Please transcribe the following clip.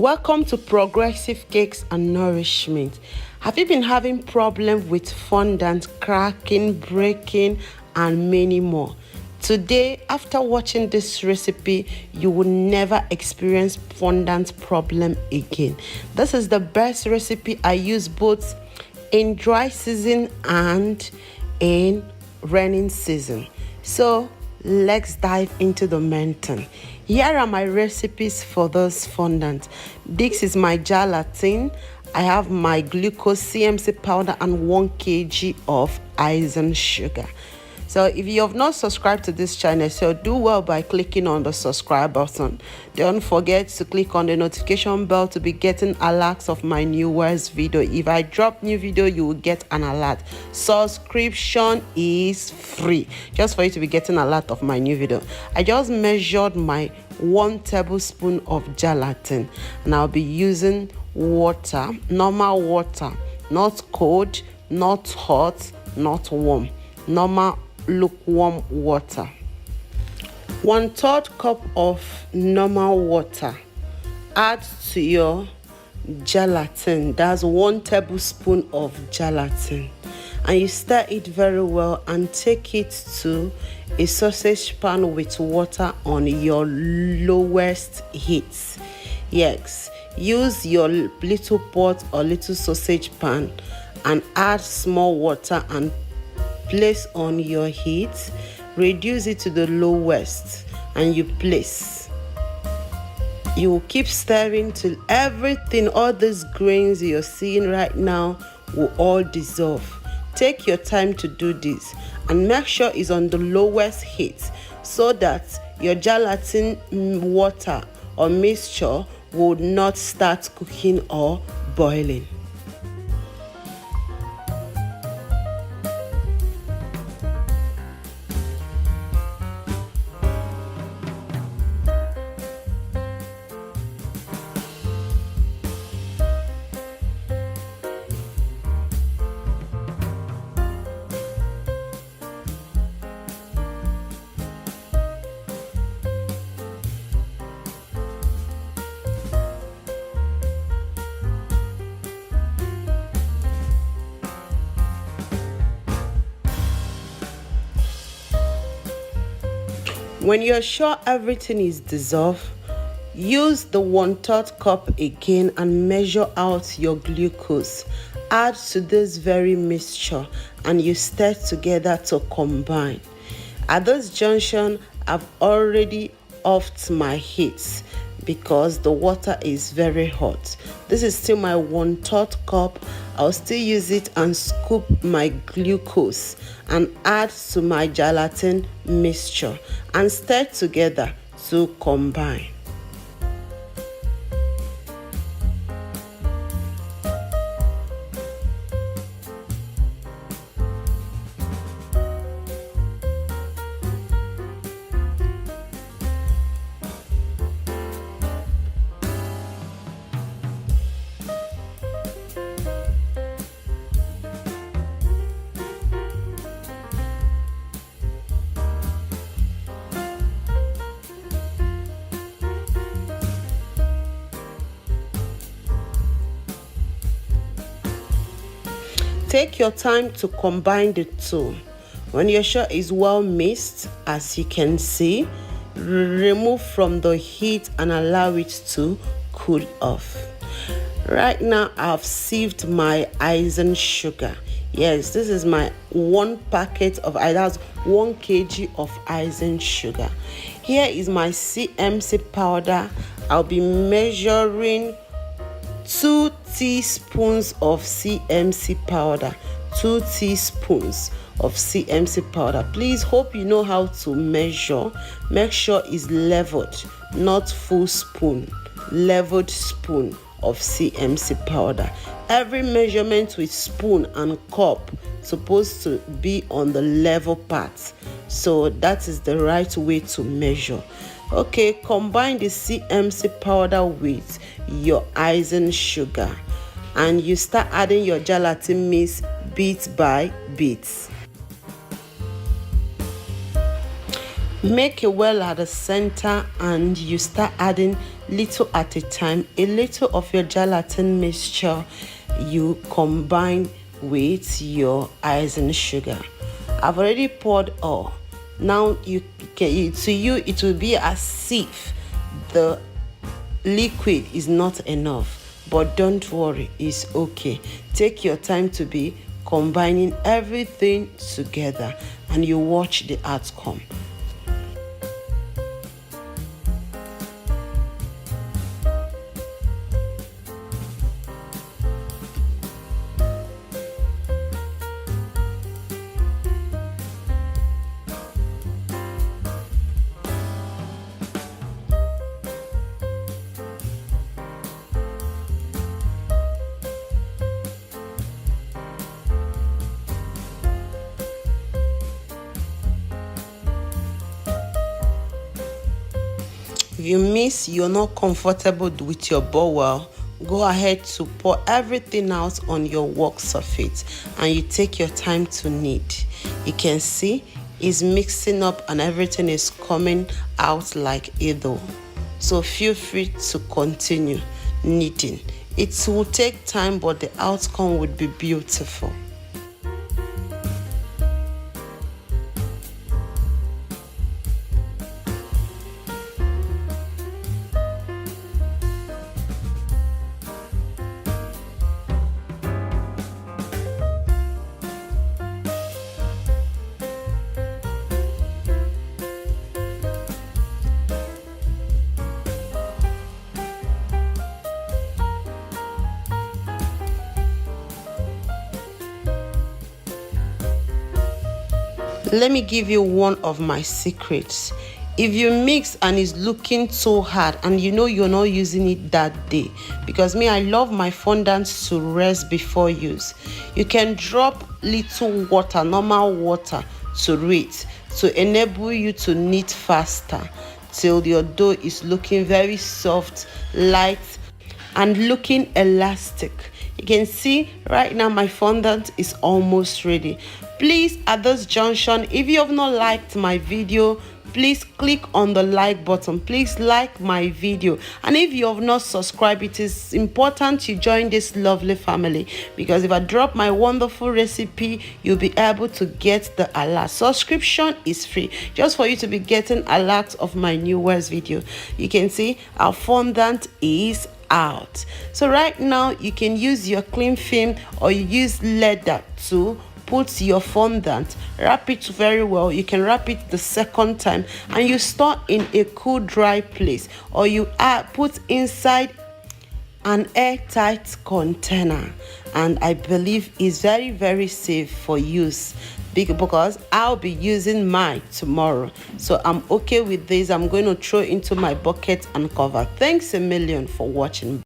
Welcome to Progressive Cakes and Nourishment. Have you been having problems with fondant cracking, breaking, and many more? Today, after watching this recipe, you will never experience fondant problem again. This is the best recipe. I use both in dry season and in rainy season. So let's dive into the main thing. Here are my recipes for this fondant. This is my gelatin. I have my glucose CMC powder and 1 kg of iron sugar. So if you have not subscribed to this channel, so do well by clicking on the subscribe button. Don't forget to click on the notification bell to be getting alerts of my newest video. If I drop new video, you will get an alert. Subscription is free, just for you to be getting alert of my new video. I just measured my 1 tablespoon of gelatin, and I'll be using water, normal water, not cold, not hot, not warm, normal lukewarm water. 1/3 cup of normal water. Add to your gelatin. That's 1 tablespoon of gelatin, and you stir it very well and take it to a sausage pan with water on your lowest heat. Yes, use your little pot or little sausage pan and add small water and place on your heat. Reduce it to the lowest and you place. You will keep stirring till everything, all these grains you're seeing right now, will all dissolve. Take your time to do this and make sure it's on the lowest heat so that your gelatin water or mixture will not start cooking or boiling. When you're sure everything is dissolved, use the 1/3 cup again and measure out your glucose. Add to this very mixture and you stir together to combine. At this junction, I've already offed my heat because the water is very hot. This is still my 1/3 cup. I'll still use it and scoop my glucose and add to my gelatin mixture and stir together to combine. Take your time to combine the two. When you're sure it's well mixed, as you can see, remove from the heat and allow it to cool off. Right now, I've sieved my iron sugar. Yes, this is my 1 packet of, that's 1 kg of iron sugar. Here is my CMC powder. I'll be measuring 2 teaspoons of CMC powder. 2 teaspoons of CMC powder. Please, hope you know how to measure. Make sure it's leveled, not full spoon. Leveled spoon of CMC powder. Every measurement with spoon and cup supposed to be on the level part. So that is the right way to measure. Okay, combine the CMC powder with your iron sugar and you start adding your gelatin mix bit by bit. Make a well at the center and you start adding little at a time. A little of your gelatin mixture you combine with your icing sugar. I've already poured all. Now to you it will be as if the liquid is not enough, but don't worry, it's okay. Take your time to be combining everything together and you watch the outcome. If you miss, you're not comfortable with your bowl, go ahead to pour everything out on your work surface and you take your time to knead. You can see it's mixing up and everything is coming out like a dough. So feel free to continue kneading. It will take time, but the outcome would be beautiful. Let me give you one of my secrets. If you mix and it's looking so hard and you know you're not using it that day, because me, I love my fondant to rest before use, you can drop little water, normal water, to it to enable you to knead faster till your dough is looking very soft, light, and looking elastic. You can see right now my fondant is almost ready. Please, at this junction, if you have not liked my video, please click on the like button. Please like my video, and if you have not subscribed, it is important you join this lovely family, because if I drop my wonderful recipe, you'll be able to get the alert. Subscription is free, just for you to be getting alerts of my newest video. You can see our fondant is out. So right now you can use your cling film or you use leather to put your fondant, wrap it very well. You can wrap it the second time and you store in a cool, dry place, or you put inside an airtight container, and I believe is very, very safe for use, because I'll be using mine tomorrow, so I'm okay with this. I'm going to throw into my bucket and cover. Thanks a million for watching.